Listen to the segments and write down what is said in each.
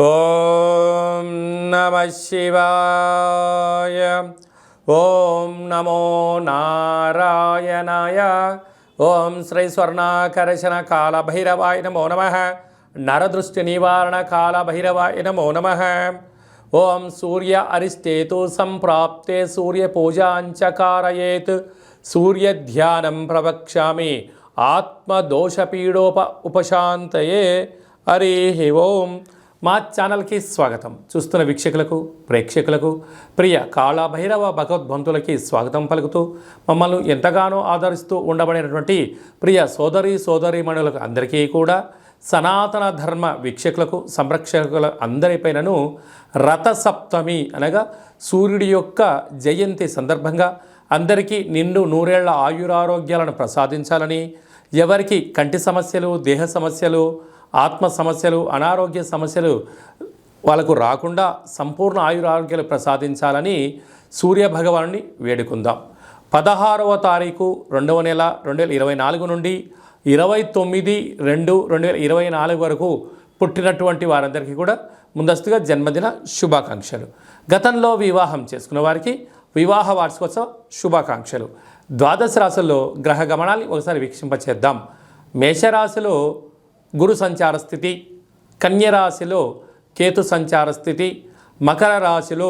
ఓం నమ శివాయ. ఓం నమో నారాయణాయ. ఓం శ్రీ స్వర్ణాకర్షణ కాళభైరవాయ నమో నమః. నరదృష్టి నివారణ కాళభైరవాయ నమో నమః. ఓం సూర్య అరిష్టేతు సంప్రాప్తే సూర్య పూజాంచకారయేత్ సూర్యధ్యానం ప్రవక్ష్యామి ఉపశాంతయే. హరి ఓం. మా ఛానల్కి స్వాగతం. చూస్తున్న వీక్షకులకు, ప్రేక్షకులకు, ప్రియ కాళభైరవ భగవద్బంతులకి స్వాగతం పలుకుతూ మమ్మల్ని ఎంతగానో ఆదరిస్తూ ఉండబడినటువంటి ప్రియ సోదరీమణులకు అందరికీ కూడా, సనాతన ధర్మ వీక్షకులకు, సంరక్షకుల అందరిపైనను రథసప్తమి అనగా సూర్యుడి యొక్క జయంతి సందర్భంగా అందరికీ నిండు నూరేళ్ల ఆయురారోగ్యాలను ప్రసాదించాలని, ఎవరికి కంటి సమస్యలు, దేహ సమస్యలు, ఆత్మ సమస్యలు, అనారోగ్య సమస్యలు వాళ్ళకు రాకుండా సంపూర్ణ ఆయురారోగ్యాలు ప్రసాదించాలని సూర్యభగవానుని వేడుకుందాం. 16వ తారీఖు 2వ నెల 2024 నుండి 29/2/2024 వరకు పుట్టినటువంటి వారందరికీ కూడా ముందస్తుగా జన్మదిన శుభాకాంక్షలు. గతంలో వివాహం చేసుకున్న వారికి వివాహ వార్షికోత్సవ శుభాకాంక్షలు. ద్వాదశ రాశుల్లో గ్రహ గమనాన్ని ఒకసారి వీక్షింపచేద్దాం. మేషరాశిలో గురు సంచార స్థితి, కన్యరాశిలో కేతు సంచార స్థితి, మకర రాశిలో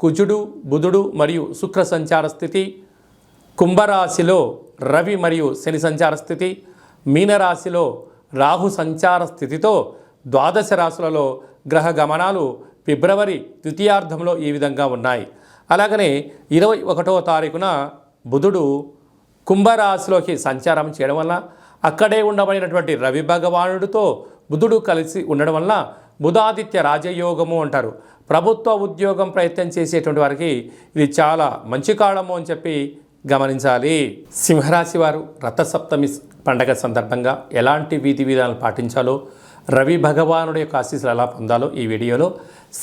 కుజుడు, బుధుడు మరియు శుక్ర సంచార స్థితి, కుంభరాశిలో రవి మరియు శని సంచార స్థితి, మీనరాశిలో రాహు సంచార స్థితితో ద్వాదశ రాశులలో గ్రహ గమనాలు ఫిబ్రవరి ద్వితీయార్థంలో ఈ విధంగా ఉన్నాయి. అలాగనే 21వ తారీఖున బుధుడు కుంభరాశిలోకి సంచారం చేయడం వల్ల అక్కడే ఉండబడినటువంటి రవి భగవానుడితో బుధుడు కలిసి ఉండడం వల్ల బుధాదిత్య రాజయోగము అంటారు. ప్రభుత్వ ఉద్యోగం ప్రయత్నం చేసేటువంటి వారికి ఇది చాలా మంచి కాలము అని చెప్పి గమనించాలి. సింహరాశి వారు రథసప్తమి పండగ సందర్భంగా ఎలాంటి విధి విధానాలు పాటించాలో, రవి భగవానుడి యొక్క ఆశీస్సులు ఎలా పొందాలో ఈ వీడియోలో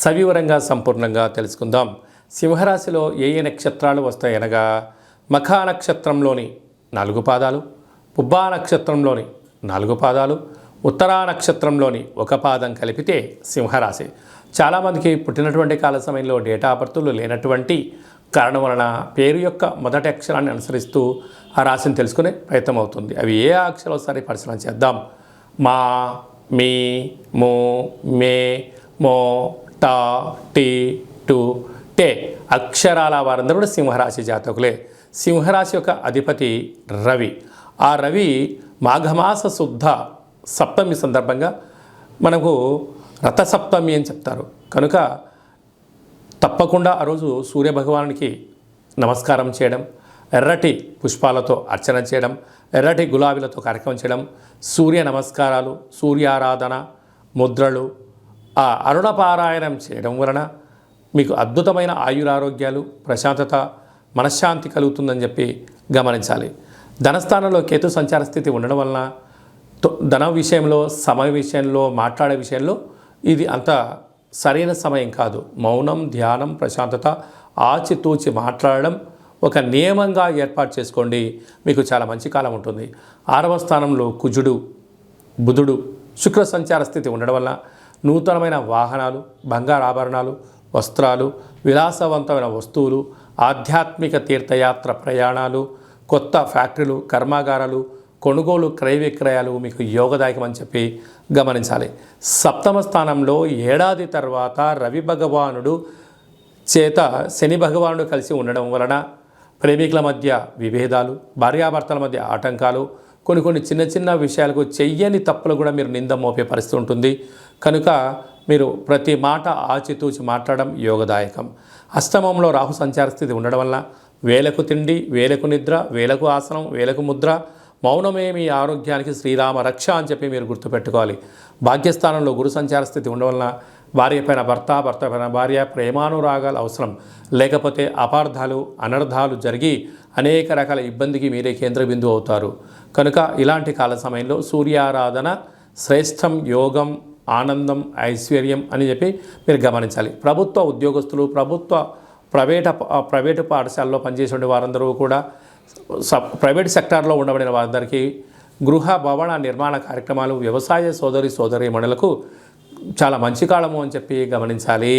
సవివరంగా సంపూర్ణంగా తెలుసుకుందాం. సింహరాశిలో ఏ నక్షత్రాలు వస్తాయనగా మఖా నక్షత్రంలోని 4 పాదాలు, పుబ్బా నక్షత్రంలోని 4 పాదాలు, ఉత్తరా నక్షత్రంలోని 1 పాదం కలిపితే సింహరాశి. చాలామందికి పుట్టినటువంటి కాల సమయంలో డేటా బర్తులు లేనటువంటి కారణం వలన పేరు యొక్క మొదటి అక్షరాన్ని అనుసరిస్తూ ఆ రాశిని తెలుసుకునే ప్రయత్నం అవుతుంది. అవి ఏ అక్షరాలు ఒకసారి పరిశీలన చేద్దాం. మా, మీ, మో, మే, మో, టా, టీ, టు, టే అక్షరాల వారందరూ కూడా సింహరాశి జాతకులే. సింహరాశి యొక్క అధిపతి రవి. ఆ రవి మాఘమాస శుద్ధ సప్తమి సందర్భంగా మనకు రథసప్తమి అని చెప్తారు. కనుక తప్పకుండా ఆ రోజు సూర్యభగవానునికి నమస్కారం చేయడం, ఎర్రటి పుష్పాలతో అర్చన చేయడం, ఎర్రటి గులాబీలతో కార్యక్రమం చేయడం, సూర్య నమస్కారాలు, సూర్యారాధన, ముద్రలు, ఆ అరుణపారాయణం చేయడం వలన మీకు అద్భుతమైన ఆయురారోగ్యాలు, ప్రశాంతత, మనశ్శాంతి కలుగుతుందని చెప్పి గమనించాలి. ధనస్థానంలో కేతు సంచార స్థితి ఉండడం వలన ధన విషయంలో, సమయ విషయంలో, మాట్లాడే విషయంలో ఇది అంత సరైన సమయం కాదు. మౌనం, ధ్యానం, ప్రశాంతత, ఆచితూచి మాట్లాడడం ఒక నియమంగా ఏర్పాటు చేసుకోండి. మీకు చాలా మంచి కాలం ఉంటుంది. 6వ స్థానంలో కుజుడు, బుధుడు, శుక్ర సంచార స్థితి ఉండడం వల్ల నూతనమైన వాహనాలు, బంగారు ఆభరణాలు, వస్త్రాలు, విలాసవంతమైన వస్తువులు, ఆధ్యాత్మిక తీర్థయాత్ర ప్రయాణాలు, కొత్త ఫ్యాక్టరీలు, కర్మాగారాలు, కొనుగోలు, క్రయ విక్రయాలు మీకు యోగదాయకమని చెప్పి గమనించాలి. 7వ స్థానంలో ఏడాది తర్వాత రవి భగవానుడు చేత శని భగవానుడు కలిసి ఉండడం వలన ప్రేమికుల మధ్య విభేదాలు, భార్యాభర్తల మధ్య ఆటంకాలు, కొన్ని చిన్న చిన్న విషయాలకు చెయ్యని తప్పులు కూడా మీరు నింద మోపే పరిస్థితి ఉంటుంది. కనుక మీరు ప్రతి మాట ఆచితూచి మాట్లాడడం యోగదాయకం. అష్టమంలో రాహు సంచార స్థితి ఉండడం వల్ల వేలకు తిండి, వేలకు నిద్ర, వేలకు ఆసనం, వేలకు ముద్ర, మౌనమే మీ ఆరోగ్యానికి శ్రీరామ రక్ష అని చెప్పి మీరు గుర్తుపెట్టుకోవాలి. భాగ్యస్థానంలో గురు సంచార స్థితి ఉండడం వలన భార్య పైన భర్త, భర్త పైన భార్య, ప్రేమానురాగాలు అవసరం. లేకపోతే అపార్థాలు, అనర్థాలు జరిగి అనేక రకాల ఇబ్బందికి మీరే కేంద్ర బిందువు అవుతారు. కనుక ఇలాంటి కాల సమయంలో సూర్యారాధన శ్రేష్టం, యోగం, ఆనందం, ఐశ్వర్యం అని చెప్పి మీరు గమనించాలి. ప్రభుత్వ ఉద్యోగస్తులు, ప్రైవేటు పాఠశాలలో పనిచేసే వారందరూ కూడా, ప్రైవేట్ సెక్టార్లో ఉండబడిన వారందరికీ గృహ భవన నిర్మాణ కార్యక్రమాలు, వ్యవసాయ సోదరీమణులకు చాలా మంచి కాలము అని చెప్పి గమనించాలి.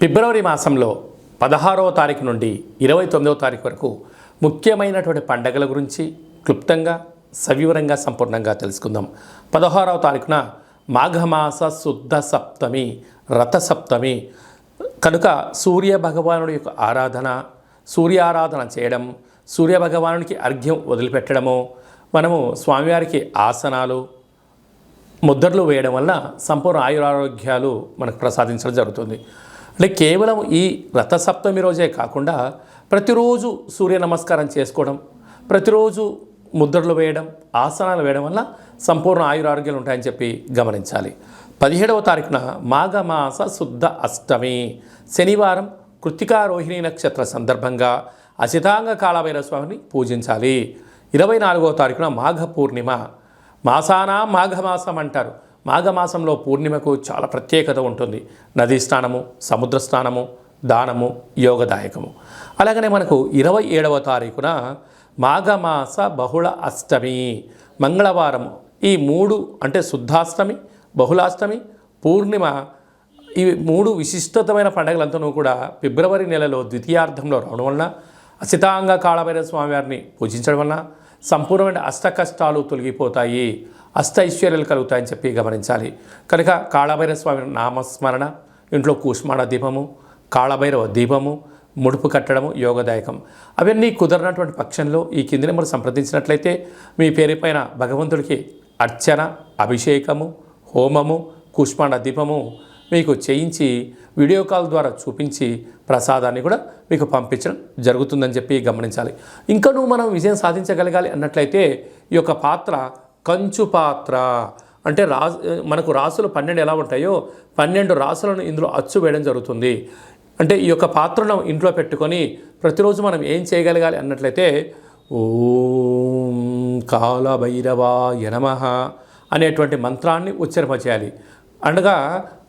ఫిబ్రవరి మాసంలో 16వ తారీఖు నుండి 29వ తారీఖు వరకు ముఖ్యమైనటువంటి పండగల గురించి క్లుప్తంగా సవివరంగా సంపూర్ణంగా తెలుసుకుందాం. 16వ తారీఖున మాఘమాస శుద్ధ సప్తమి, రథసప్తమి కనుక సూర్య భగవానుడి యొక్క ఆరాధన, సూర్యారాధన చేయడం, సూర్య భగవానుడికి అర్ఘ్యం వదిలిపెట్టడము, మనము స్వామివారికి ఆసనాలు ముద్రలు వేయడం వల్ల సంపూర్ణ ఆయురారోగ్యాలు మనకు ప్రసాదించడం జరుగుతుంది. అంటే కేవలం ఈ రథసప్తమి రోజే కాకుండా ప్రతిరోజు సూర్య నమస్కారం చేసుకోవడం, ప్రతిరోజు ముద్రలు వేయడం, ఆసనాలు వేయడం వల్ల సంపూర్ణ ఆయురారోగ్యాలు ఉంటాయని చెప్పి గమనించాలి. 17వ తారీఖున మాఘమాస శుద్ధ అష్టమి శనివారం కృత్తికా రోహిణి నక్షత్ర సందర్భంగా అసితాంగ కాళభైరవ స్వామిని పూజించాలి. 24వ తారీఖున మాఘ పూర్ణిమ, మాసానా మాఘమాసం అంటారు. మాఘమాసంలో పూర్ణిమకు చాలా ప్రత్యేకత ఉంటుంది. నదీ స్నానము, సముద్ర స్నానము, దానము యోగదాయకము. అలాగనే మనకు 27వ తారీఖున మాఘమాస బహుళ అష్టమి మంగళవారం. ఈ 3 అంటే శుద్ధాష్టమి, బహుళాష్టమి, పూర్ణిమ, ఈ 3 విశిష్టమైన పండుగలంతా కూడా ఫిబ్రవరి నెలలో ద్వితీయార్థంలో రావడం వలన అసితాంగ కాళభైరవ స్వామివారిని పూజించడం వలన సంపూర్ణమైన అష్ట కష్టాలు తొలగిపోతాయి, అష్ట ఐశ్వర్యాలు కలుగుతాయని చెప్పి గమనించాలి. కనుక కాళభైరవ స్వామి నామస్మరణ, ఇంట్లో కూష్మాణ దీపము, కాళభైరవ దీపము, ముడుపు కట్టడము యోగదాయకం. అవన్నీ కుదరనటువంటి పక్షంలో ఈ కింది నెంబర్ సంప్రదించినట్లయితే మీ పేరుపైన భగవంతుడికి అర్చన, అభిషేకము, హోమము, కూష్మాండ దీపము మీకు చేయించి వీడియో కాల్ ద్వారా చూపించి ప్రసాదాన్ని కూడా మీకు పంపించడం జరుగుతుందని చెప్పి గమనించాలి. ఇంకనూ మనం విజయం సాధించగలగాలి అన్నట్లయితే ఈ యొక్క పాత్ర కంచు పాత్ర అంటే మనకు రాసులు 12 ఎలా ఉంటాయో 12 రాసులను ఇందులో అచ్చు వేయడం జరుగుతుంది. అంటే ఈ యొక్క పాత్రను ఇంట్లో పెట్టుకొని ప్రతిరోజు మనం ఏం చేయగలగాలి అన్నట్లయితే ఓం కాళభైరవాయ నమః అనేటువంటి మంత్రాన్ని ఉచ్చరింపచేయాలి. అనగా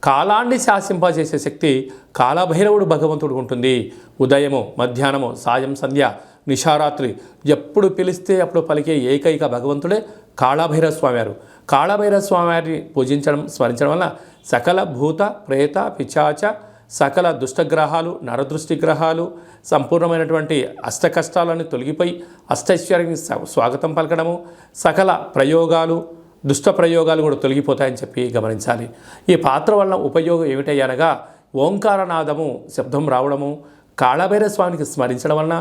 కాలాన్ని శాసింపజేసే శక్తి కాళభైరవుడు భగవంతుడు ఉంటుంది. ఉదయము, మధ్యాహ్నము, సాయం, సంధ్య, నిశారాత్రి ఎప్పుడు పిలిస్తే అప్పుడు పలికే ఏకైక భగవంతుడే కాళభైరవ స్వామివారు. కాళభైరవ స్వామివారిని పూజించడం, స్మరించడం వల్ల సకల భూత ప్రేత పిశాచ సకల దుష్టగ్రహాలు, నరదృష్టి గ్రహాలు, సంపూర్ణమైనటువంటి అష్ట కష్టాలను తొలగిపోయి అష్టైశ్వర్యానికి స్వాగతం పలకడము, సకల ప్రయోగాలు, దుష్ట ప్రయోగాలు కూడా తొలగిపోతాయని చెప్పి గమనించాలి. ఈ పాత్ర వలన ఉపయోగం ఏమిటయ్యనగా ఓంకారనాదము శబ్దం రావడము, కాళభైరవ స్వామికి స్మరించడం వలన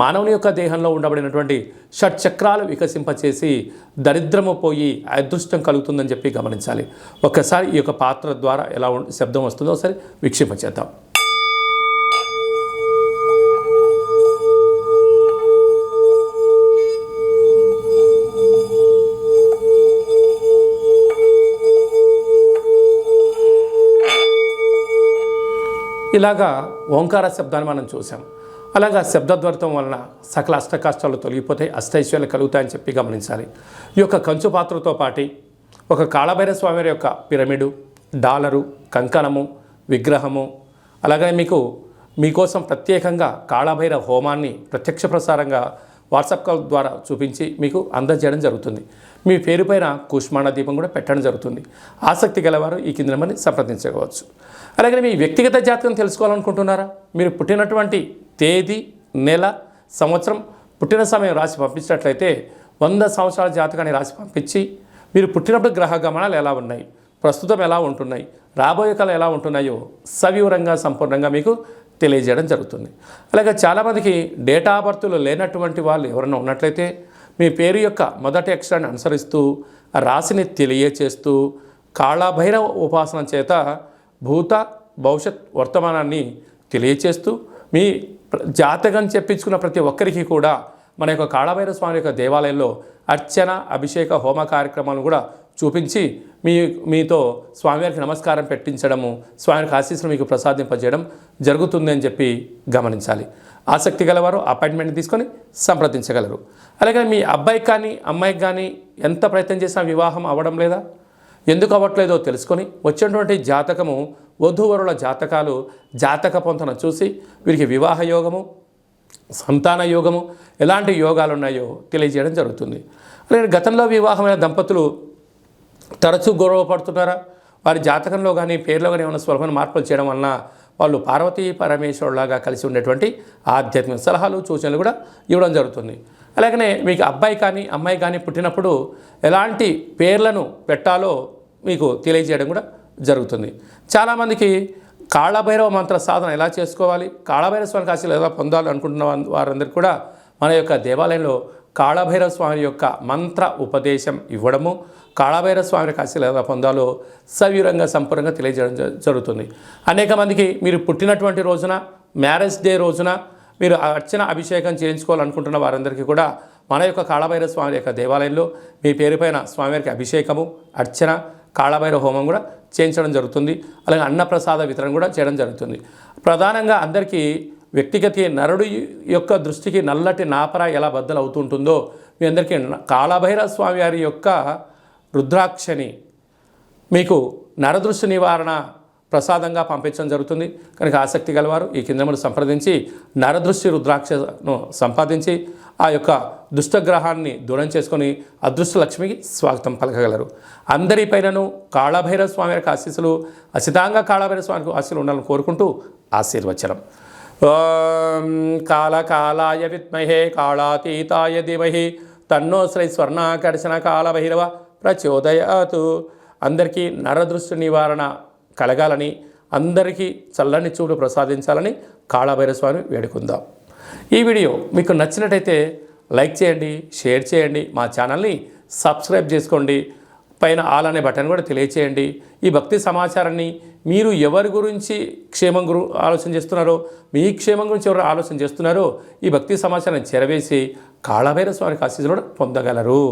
మానవుని యొక్క దేహంలో ఉండబడినటువంటి షట్చక్రాలు వికసింపచేసి దరిద్రము పోయి అదృష్టం కలుగుతుందని చెప్పి గమనించాలి. ఒక్కసారి ఈ యొక్క పాత్ర ద్వారా ఎలా శబ్దం వస్తుందో ఒకసారి వీక్షింపచేద్దాం. ఇలాగా ఓంకార శబ్దాన్ని మనం చూసాం. అలాగా శబ్దద్వర్థం వలన సకల అష్టకష్టాలు తొలగిపోతాయి, అష్టైశ్వర్యాలు కలుగుతాయని చెప్పి గమనించాలి. ఈ యొక్క కంచు పాత్రతో పాటు ఒక కాళభైరవ స్వామి యొక్క పిరమిడు, డాలరు, కంకణము, విగ్రహము, అలాగనే మీకోసం ప్రత్యేకంగా కాళభైరవ హోమాన్ని ప్రత్యక్ష ప్రసారంగా వాట్సాప్ కాల్ ద్వారా చూపించి మీకు అందజేయడం జరుగుతుంది. మీ పేరుపైన కూష్మాండ దీపం కూడా పెట్టడం జరుగుతుంది. ఆసక్తి గలవారు ఈ కింద నెంబర్ని సంప్రదించవచ్చు. అలాగే మీ వ్యక్తిగత జాతకం తెలుసుకోవాలనుకుంటున్నారా? మీరు పుట్టినటువంటి తేదీ, నెల, సంవత్సరం, పుట్టిన సమయం రాసి పంపించినట్లయితే 100 సంవత్సరాల జాతకాన్ని రాసి పంపించి మీరు పుట్టినప్పుడు గ్రహ గమనాలు ఎలా ఉన్నాయి, ప్రస్తుతం ఎలా ఉంటున్నాయి, రాబోయే కాలం ఎలా ఉంటున్నాయో సవివరంగా సంపూర్ణంగా మీకు తెలియజేయడం జరుగుతుంది. అలాగే చాలామందికి డేటా ఆఫ్ బర్త్లు లేనటువంటి వాళ్ళు ఎవరైనా ఉన్నట్లయితే మీ పేరు యొక్క మొదటి అక్షరాన్ని అనుసరిస్తూ ఆ రాశిని తెలియచేస్తూ కాళభైరవ ఉపాసన చేత భూత భవిష్యత్ వర్తమానాన్ని తెలియచేస్తూ మీ జాతకం చెప్పించుకున్న ప్రతి ఒక్కరికి కూడా మన యొక్క కాళభైరవ స్వామి యొక్క దేవాలయంలో అర్చన, అభిషేక, హోమ కార్యక్రమాలను కూడా చూపించి మీతో స్వామివారికి నమస్కారం పెట్టించడము, స్వామివారికి ఆశీస్సులు మీకు ప్రసాదింపజేయడం జరుగుతుంది అని చెప్పి గమనించాలి. ఆసక్తి గలవారు అపాయింట్మెంట్ తీసుకొని సంప్రదించగలరు. అలాగే మీ అబ్బాయికి కానీ అమ్మాయికి కానీ ఎంత ప్రయత్నం చేసినా వివాహం అవ్వడం లేదా, ఎందుకు అవ్వట్లేదో తెలుసుకొని వచ్చినటువంటి జాతకము, వధూవరుల జాతకాలు, జాతక పొంతన చూసి వీరికి వివాహ యోగము, సంతాన యోగము, ఎలాంటి యోగాలు ఉన్నాయో తెలియజేయడం జరుగుతుంది. అలాగే గతంలో వివాహమైన దంపతులు తరచూ గొడవ పడుతున్నారా? వారి జాతకంలో కానీ పేరులో కానీ ఏమైనా స్వల్పమైన మార్పులు చేయడం వలన వాళ్ళు పార్వతీ పరమేశ్వరులాగా కలిసి ఉండేటువంటి ఆధ్యాత్మిక సలహాలు సూచనలు కూడా ఇవ్వడం జరుగుతుంది. అలాగనే మీకు అబ్బాయి కానీ అమ్మాయి కానీ పుట్టినప్పుడు ఎలాంటి పేర్లను పెట్టాలో మీకు తెలియజేయడం కూడా జరుగుతుంది. చాలామందికి కాళభైరవ మంత్ర సాధన ఎలా చేసుకోవాలి, కాళభైరవ స్వామి ఆశీస్సులు ఎలా పొందాలి అనుకుంటున్న వారందరికీ కూడా మన యొక్క దేవాలయంలో కాళభైరవ స్వామి యొక్క మంత్ర ఉపదేశం ఇవ్వడము, కాళభైరవ స్వామి ఆశీస్సులు ఎలా పొందాలో సవివరంగా సంపూర్ణంగా తెలియజేయడం జరుగుతుంది. అనేక మందికి మీరు పుట్టినటువంటి రోజున, మ్యారేజ్ డే రోజున మీరు అర్చన అభిషేకం చేయించుకోవాలనుకుంటున్న వారందరికీ కూడా మన యొక్క కాళభైరవ స్వామి యొక్క దేవాలయంలో మీ పేరు పైన స్వామివారికి అభిషేకము, అర్చన, కాళభైరవ హోమం కూడా చేయించడం జరుగుతుంది. అలాగే అన్నప్రసాద వితరణ కూడా చేయడం జరుగుతుంది. ప్రధానంగా అందరికీ వ్యక్తిగత నరుడు యొక్క దృష్టికి నల్లటి నాపర ఎలా బద్దలు అవుతుంటుందో మీ అందరికీ కాళభైరవ స్వామి వారి యొక్క రుద్రాక్షని మీకు నరదృష్టి నివారణ ప్రసాదంగా పంపించడం జరుగుతుంది. కనుక ఆసక్తి గలవారు ఈ కిందములు సంప్రదించి నరదృష్టి రుద్రాక్షను సంపాదించి ఆ యొక్క దుష్టగ్రహాన్ని దూరం చేసుకొని అదృష్ట లక్ష్మికి స్వాగతం పలకగలరు. అందరిపైనను కాళభైరవ స్వామి యొక్క ఆశీస్సులు, అసితంగా కాళభైరవ స్వామికి ఆశీస్సులు ఉండాలని కోరుకుంటూ ఆశీర్వచనం. ఓం కాళకాలాయ విద్మహే కాళాతీతాయ ధీమహి తన్నో శ్రీ స్వర్ణాకర్షణ కాళభైరవ ప్రచోదయాతు. అందరికీ నరదృష్టి నివారణ కలగాలని, అందరికీ చల్లని చూడు ప్రసాదించాలని కాళభైరవ స్వామి వేడుకుందాం. ఈ వీడియో మీకు నచ్చినట్టయితే లైక్ చేయండి, షేర్ చేయండి, మా ఛానల్ని సబ్స్క్రైబ్ చేసుకోండి, పైన ఆల్ అనే బటన్ కూడా తెలియచేయండి. ఈ భక్తి సమాచారాన్ని మీరు ఎవరి గురించి క్షేమం ఆలోచన చేస్తున్నారో, మీ క్షేమం గురించి ఎవరు ఆలోచన చేస్తున్నారో ఈ భక్తి సమాచారాన్ని చేరవేసి కాళభైరవ స్వామికి ఆశీస్సులు పొందగలరు.